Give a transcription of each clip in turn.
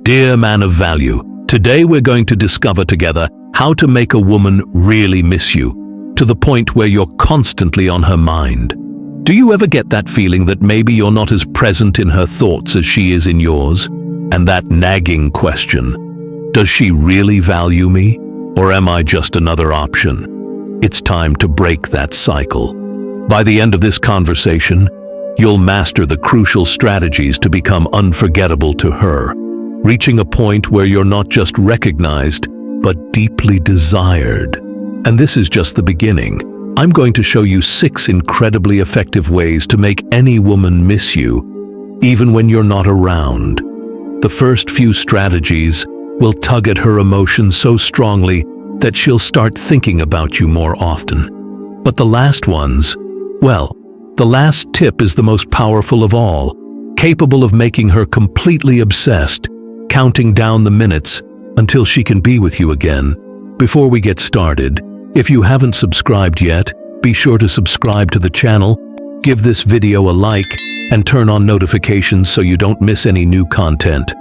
Dear man of value, today we're going to discover together how to make a woman really miss you, to the point where you're constantly on her mind. Do you ever get that feeling that maybe you're not as present in her thoughts as she is in yours? And that nagging question, does she really value me? Or am I just another option? It's time to break that cycle. By the end of this conversation, you'll master the crucial strategies to become unforgettable to her, reaching a point where you're not just recognized, but deeply desired. And this is just the beginning. I'm going to show you 6 incredibly effective ways to make any woman miss you, even when you're not around. The first few strategies will tug at her emotions so strongly that she'll start thinking about you more often. But the last ones, well, the last tip is the most powerful of all, capable of making her completely obsessed, counting down the minutes until she can be with you again. Before we get started, if you haven't subscribed yet, be sure to subscribe to the channel, give this video a like, and turn on notifications so you don't miss any new content.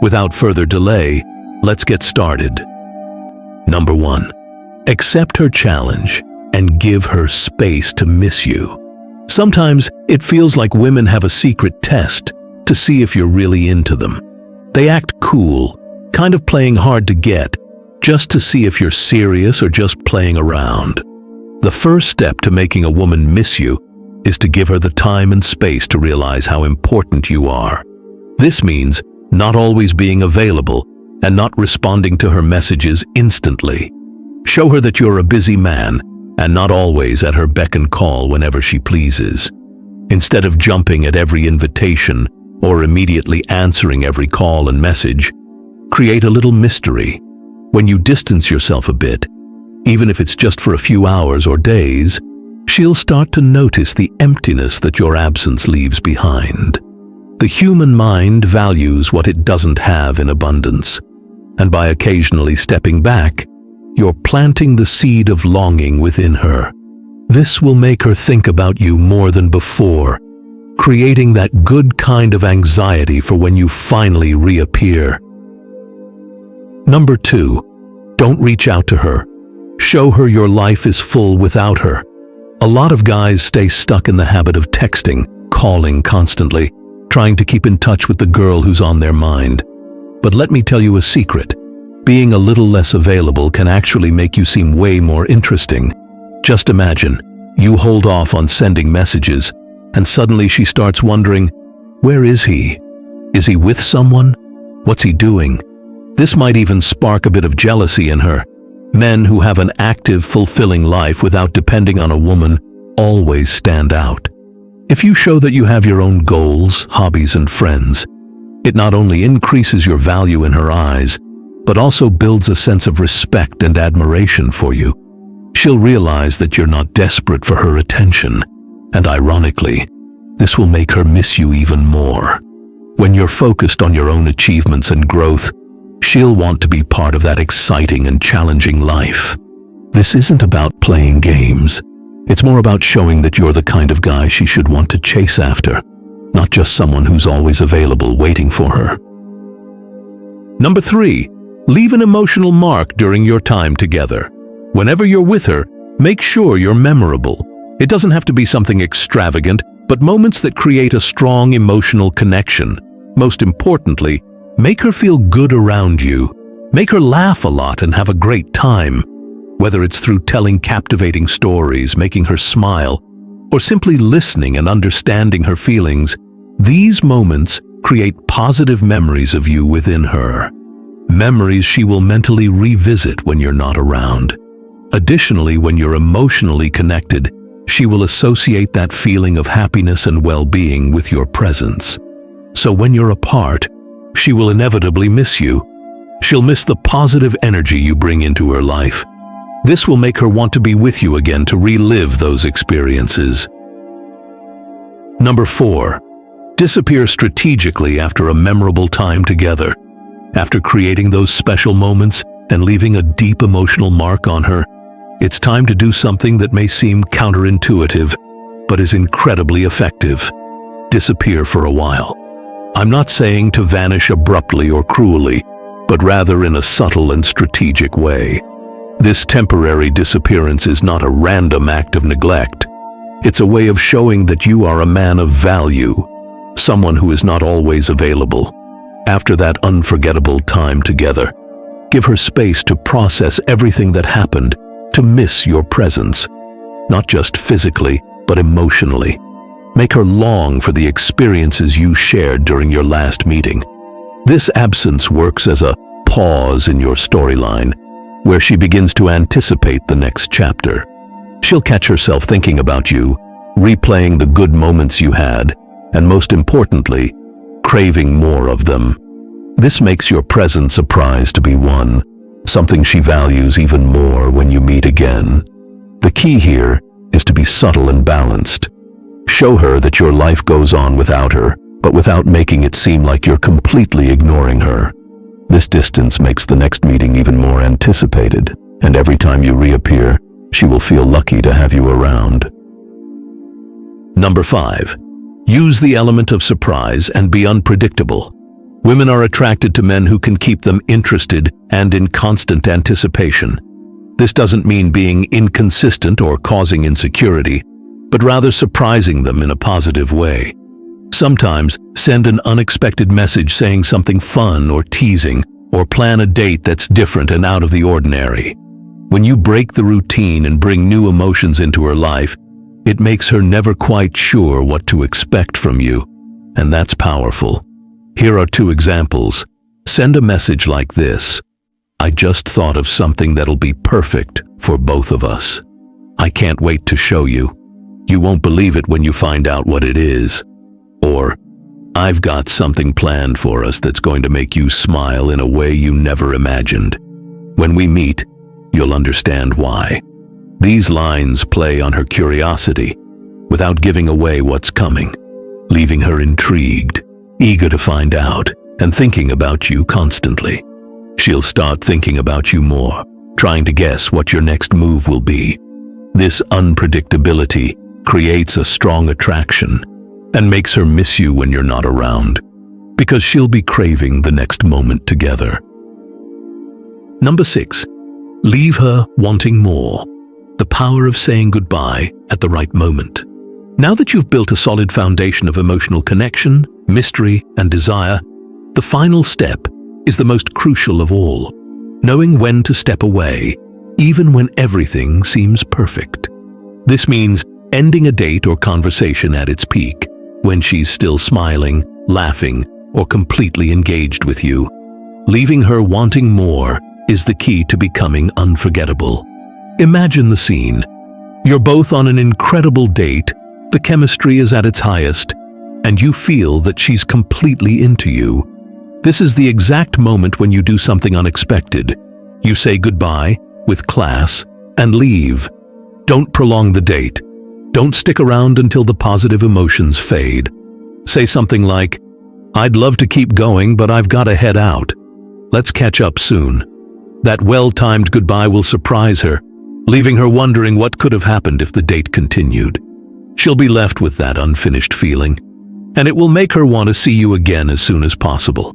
Without further delay, let's get started. Number 1. Accept her challenge and give her space to miss you. Sometimes it feels like women have a secret test to see if you're really into them. They act cool, kind of playing hard to get, just to see if you're serious or just playing around. The first step to making a woman miss you is to give her the time and space to realize how important you are. This means not always being available and not responding to her messages instantly. Show her that you're a busy man and not always at her beck and call whenever she pleases. Instead of jumping at every invitation or immediately answering every call and message, create a little mystery. When you distance yourself a bit, even if it's just for a few hours or days, she'll start to notice the emptiness that your absence leaves behind. The human mind values what it doesn't have in abundance, and by occasionally stepping back, you're planting the seed of longing within her. This will make her think about you more than before, creating that good kind of anxiety for when you finally reappear. Number 2, don't reach out to her. Show her your life is full without her. A lot of guys stay stuck in the habit of texting, calling constantly, trying to keep in touch with the girl who's on their mind. But let me tell you a secret. Being a little less available can actually make you seem way more interesting. Just imagine, you hold off on sending messages, and suddenly she starts wondering, where is he? Is he with someone? What's he doing? This might even spark a bit of jealousy in her. Men who have an active, fulfilling life without depending on a woman always stand out. If you show that you have your own goals, hobbies, and friends, it not only increases your value in her eyes, but also builds a sense of respect and admiration for you. She'll realize that you're not desperate for her attention, and ironically, this will make her miss you even more. When you're focused on your own achievements and growth, she'll want to be part of that exciting and challenging life. This isn't about playing games. It's more about showing that you're the kind of guy she should want to chase after, not just someone who's always available waiting for her. Number 3, leave an emotional mark during your time together. Whenever you're with her, make sure you're memorable. It doesn't have to be something extravagant, but moments that create a strong emotional connection. Most importantly, make her feel good around you. Make her laugh a lot and have a great time. Whether it's through telling captivating stories, making her smile, or simply listening and understanding her feelings, these moments create positive memories of you within her. Memories she will mentally revisit when you're not around. Additionally, when you're emotionally connected, she will associate that feeling of happiness and well-being with your presence. So when you're apart, she will inevitably miss you. She'll miss the positive energy you bring into her life. This will make her want to be with you again to relive those experiences. Number 4, disappear strategically after a memorable time together. After creating those special moments and leaving a deep emotional mark on her, it's time to do something that may seem counterintuitive, but is incredibly effective. Disappear for a while. I'm not saying to vanish abruptly or cruelly, but rather in a subtle and strategic way. This temporary disappearance is not a random act of neglect. It's a way of showing that you are a man of value, someone who is not always available. After that unforgettable time together, give her space to process everything that happened, to miss your presence, not just physically, but emotionally. Make her long for the experiences you shared during your last meeting. This absence works as a pause in your storyline, where she begins to anticipate the next chapter. She'll catch herself thinking about you, replaying the good moments you had, and most importantly, craving more of them. This makes your presence a prize to be won, something she values even more when you meet again. The key here is to be subtle and balanced. Show her that your life goes on without her, but without making it seem like you're completely ignoring her. This distance makes the next meeting even more anticipated, and every time you reappear, she will feel lucky to have you around. Number 5. Use the element of surprise and be unpredictable. Women are attracted to men who can keep them interested and in constant anticipation. This doesn't mean being inconsistent or causing insecurity, but rather surprising them in a positive way. Sometimes send an unexpected message saying something fun or teasing, or plan a date that's different and out of the ordinary. When you break the routine and bring new emotions into her life, it makes her never quite sure what to expect from you, and that's powerful. Here are 2 examples. Send a message like this: I just thought of something that'll be perfect for both of us. I can't wait to show you. You won't believe it when you find out what it is. Or, I've got something planned for us that's going to make you smile in a way you never imagined. When we meet, you'll understand why. These lines play on her curiosity without giving away what's coming, leaving her intrigued, eager to find out, and thinking about you constantly. She'll start thinking about you more, trying to guess what your next move will be. This unpredictability creates a strong attraction and makes her miss you when you're not around, because she'll be craving the next moment together. Number 6. Leave her wanting more. The power of saying goodbye at the right moment. Now that you've built a solid foundation of emotional connection, mystery, and desire, the final step is the most crucial of all, knowing when to step away, even when everything seems perfect. This means ending a date or conversation at its peak, when she's still smiling, laughing, or completely engaged with you. Leaving her wanting more is the key to becoming unforgettable. Imagine the scene. You're both on an incredible date, the chemistry is at its highest, and you feel that she's completely into you. This is the exact moment when you do something unexpected. You say goodbye, with class, and leave. Don't prolong the date. Don't stick around until the positive emotions fade. Say something like, I'd love to keep going, but I've got to head out. Let's catch up soon. That well-timed goodbye will surprise her, leaving her wondering what could have happened if the date continued. She'll be left with that unfinished feeling, and it will make her want to see you again as soon as possible.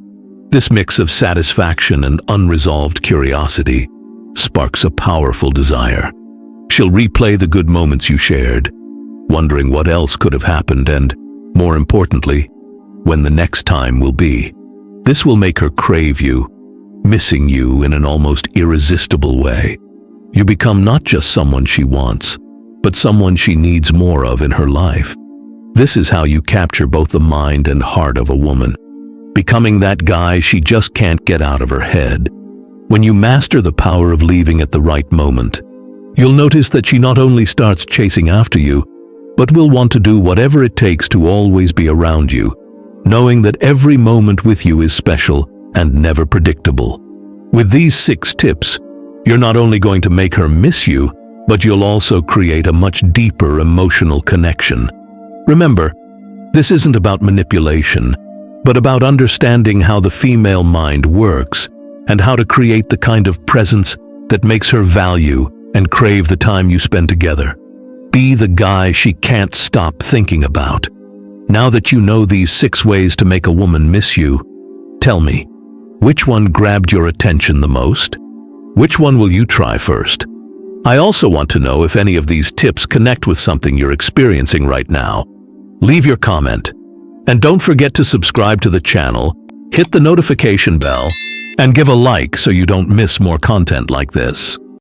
This mix of satisfaction and unresolved curiosity sparks a powerful desire. She'll replay the good moments you shared, wondering what else could have happened and, more importantly, when the next time will be. This will make her crave you, missing you in an almost irresistible way. You become not just someone she wants, but someone she needs more of in her life. This is how you capture both the mind and heart of a woman, becoming that guy she just can't get out of her head. When you master the power of leaving at the right moment, you'll notice that she not only starts chasing after you, but will want to do whatever it takes to always be around you, knowing that every moment with you is special and never predictable. With these 6 tips, you're not only going to make her miss you, but you'll also create a much deeper emotional connection. Remember, this isn't about manipulation, but about understanding how the female mind works and how to create the kind of presence that makes her value and crave the time you spend together. Be the guy she can't stop thinking about. Now that you know these 6 ways to make a woman miss you, tell me, which one grabbed your attention the most? Which one will you try first? I also want to know if any of these tips connect with something you're experiencing right now. Leave your comment. And don't forget to subscribe to the channel, hit the notification bell, and give a like so you don't miss more content like this.